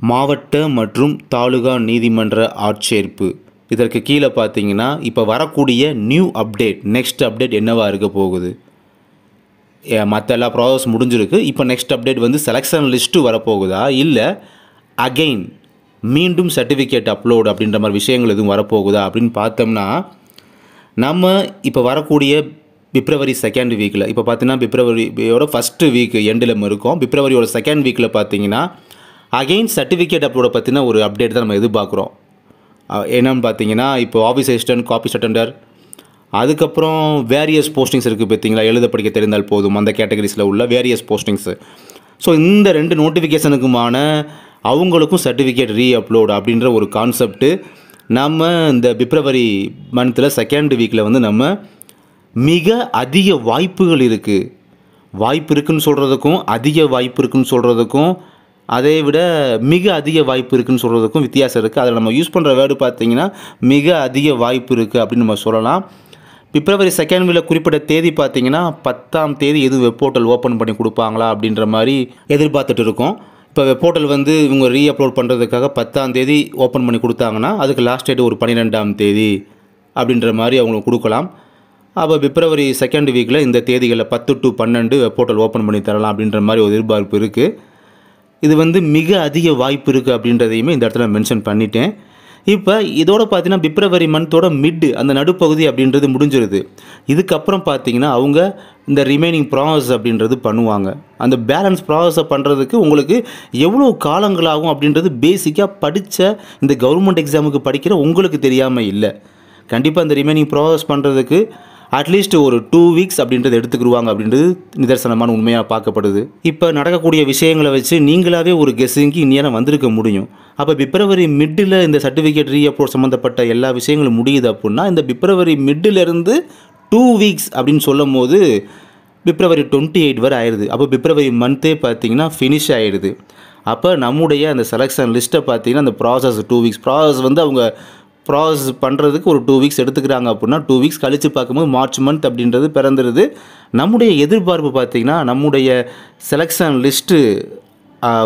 மாவட்ட மற்றும் தாலுகா நீதிமன்ற ஆட்சேர்ப்பு. இதற்கு கீழே பார்த்தீங்கன்னா இப்போ வரக்கூடிய நியூ அப்டேட், நெக்ஸ்ட் அப்டேட் என்னவா இருக்க போகுது? மற்ற எல்லா ப்ராசஸ் முடிஞ்சிருக்கு. இப்போ நெக்ஸ்ட் அப்டேட் வந்து செலெக்ஷன் லிஸ்ட்டு வரப்போகுதா, இல்லை அகெயின் மீண்டும் சர்டிஃபிகேட் அப்லோடு அப்படின்ற மாதிரி விஷயங்கள் எதுவும் வரப்போகுதா அப்படின்னு பார்த்தோம்னா, நம்ம இப்போ வரக்கூடிய பிப்ரவரி 2nd வீக்கில், இப்போ பார்த்தீங்கன்னா பிப்ரவரியோட ஃபஸ்ட்டு வீக் எண்டில் இருக்கோம். பிப்ரவரியோட 2nd வீக்கில் பார்த்தீங்கன்னா அகெயின் சர்டிஃபிகேட் அப்லோடை பற்றின ஒரு அப்டேட் தான் நம்ம எதிர்பார்க்குறோம். என்னென்னு பார்த்தீங்கன்னா, இப்போ ஆஃபீஸ் அசிஸ்டன்ட், காப்பீஸ் அட்டெண்டர், அதுக்கப்புறம் வேரியஸ் போஸ்டிங்ஸ் இருக்குது பார்த்தீங்களா, எழுத படிக்க தெரிந்தால் போதும், அந்த கேட்டகரிஸில் உள்ள வேரியஸ் போஸ்டிங்ஸு. ஸோ இந்த 2 நோட்டிஃபிகேஷனுக்குமான அவங்களுக்கும் சர்டிஃபிகேட் ரீ அப்லோடு அப்படின்ற ஒரு கான்செப்ட்டு நம்ம இந்த பிப்ரவரி மந்தில் 2nd வீக்கில் வந்து நம்ம மிக அதிக வாய்ப்புகள் இருக்குது. வாய்ப்பு இருக்குதுன்னு சொல்கிறதுக்கும் அதிக வாய்ப்பு இருக்குதுன்னு சொல்கிறதுக்கும் அதை விட மிக அதிக வாய்ப்பு இருக்குதுன்னு சொல்கிறதுக்கும் வித்தியாசம் இருக்குது. அதில் நம்ம யூஸ் பண்ணுற வேர்டு பார்த்திங்கன்னா மிக அதிக வாய்ப்பு இருக்குது அப்படின்னு நம்ம சொல்லலாம். பிப்ரவரி 2nd வீக்கில் குறிப்பிட்ட தேதி பார்த்திங்கன்னா 10ஆம் தேதி எதுவும் வெப் போர்ட்டல் ஓப்பன் பண்ணி கொடுப்பாங்களா அப்படின்ற மாதிரி எதிர்பார்த்துட்டு இருக்கோம். இப்போ வெப் போர்ட்டல் வந்து இவங்க ரீ அப்லோட் பண்ணுறதுக்காக 10ஆம் தேதி ஓப்பன் பண்ணி கொடுத்தாங்கன்னா அதுக்கு லாஸ்ட் டேட் ஒரு 12ஆம் தேதி அப்படின்ற மாதிரி அவங்களுக்கு கொடுக்கலாம். அப்போ பிப்ரவரி 2nd வீக்கில் இந்த தேதிகளில் 10 to 12 வெப் போர்ட்டல் ஓப்பன் பண்ணி தரலாம் அப்படின்ற மாதிரி ஒரு எதிர்பார்ப்பு இருக்குது. இது வந்து மிக அதிக வாய்ப்பு இருக்குது அப்படின்றதையுமே இந்த இடத்துல மென்ஷன் பண்ணிட்டேன். இப்போ இதோட பார்த்தீங்கன்னா பிப்ரவரி மந்தோட அந்த நடுப்பகுதி அப்படின்றது முடிஞ்சிருது. இதுக்கப்புறம் பார்த்தீங்கன்னா அவங்க இந்த ரிமைனிங் ப்ராசஸ் அப்படின்றது பண்ணுவாங்க. அந்த பேலன்ஸ் ப்ராசஸை பண்ணுறதுக்கு உங்களுக்கு எவ்வளோ காலங்களாகும் அப்படின்றது பேசிக்காக படித்த இந்த கவர்மெண்ட் எக்ஸாமுக்கு படிக்கிற உங்களுக்கு தெரியாமல் இல்லை. கண்டிப்பாக இந்த ரிமைனிங் ப்ராசஸ் பண்ணுறதுக்கு அட்லீஸ்ட் ஒரு 2 வீக்ஸ் அப்படின்றது எடுத்துக்கிடுவாங்க அப்படின்றது நிதர்சனமான உண்மையாக பார்க்கப்படுது. இப்போ நடக்கக்கூடிய விஷயங்களை வச்சு நீங்களாகவே ஒரு கெஸ்ஸிங்க்கு இந்நேரம் வந்திருக்க முடியும். அப்போ பிப்ரவரி மிட்டில் இந்த சர்டிஃபிகேட் ரீ அப்லோட் சம்மந்தப்பட்ட எல்லா விஷயங்களும் முடியுது அப்படின்னா இந்த பிப்ரவரி மிட்டிலிருந்து 2 வீக்ஸ் அப்படின்னு சொல்லும் போது பிப்ரவரி 28 வரை ஆயிடுது. அப்போ பிப்ரவரி மந்தே பார்த்திங்கன்னா ஃபினிஷ் ஆகிடுது. அப்போ நம்முடைய அந்த செலெக்ஷன் லிஸ்ட்டை பார்த்திங்கன்னா அந்த ப்ராசஸ் 2 வீக்ஸ் ப்ராசஸ் வந்து அவங்க ப்ராசஸ் பண்ணுறதுக்கு ஒரு 2 வீக்ஸ் எடுத்துக்கிறாங்க அப்படின்னா 2 வீக்ஸ் கழித்து பார்க்கும்போது மார்ச் மந்த் அப்படின்றது பிறந்துடுது. நம்முடைய எதிர்பார்ப்பு பார்த்திங்கன்னா நம்முடைய செலெக்ஷன் லிஸ்ட்டு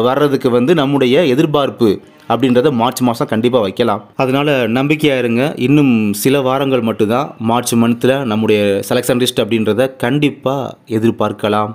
வர்றதுக்கு வந்து நம்முடைய எதிர்பார்ப்பு அப்படின்றத மார்ச் மாதம் கண்டிப்பாக வைக்கலாம். அதனால் நம்பிக்கையாக இருங்க. இன்னும் சில வாரங்கள் மட்டும்தான். மார்ச் மந்தில் நம்முடைய செலெக்ஷன் லிஸ்ட் அப்படின்றத கண்டிப்பாக எதிர்பார்க்கலாம்.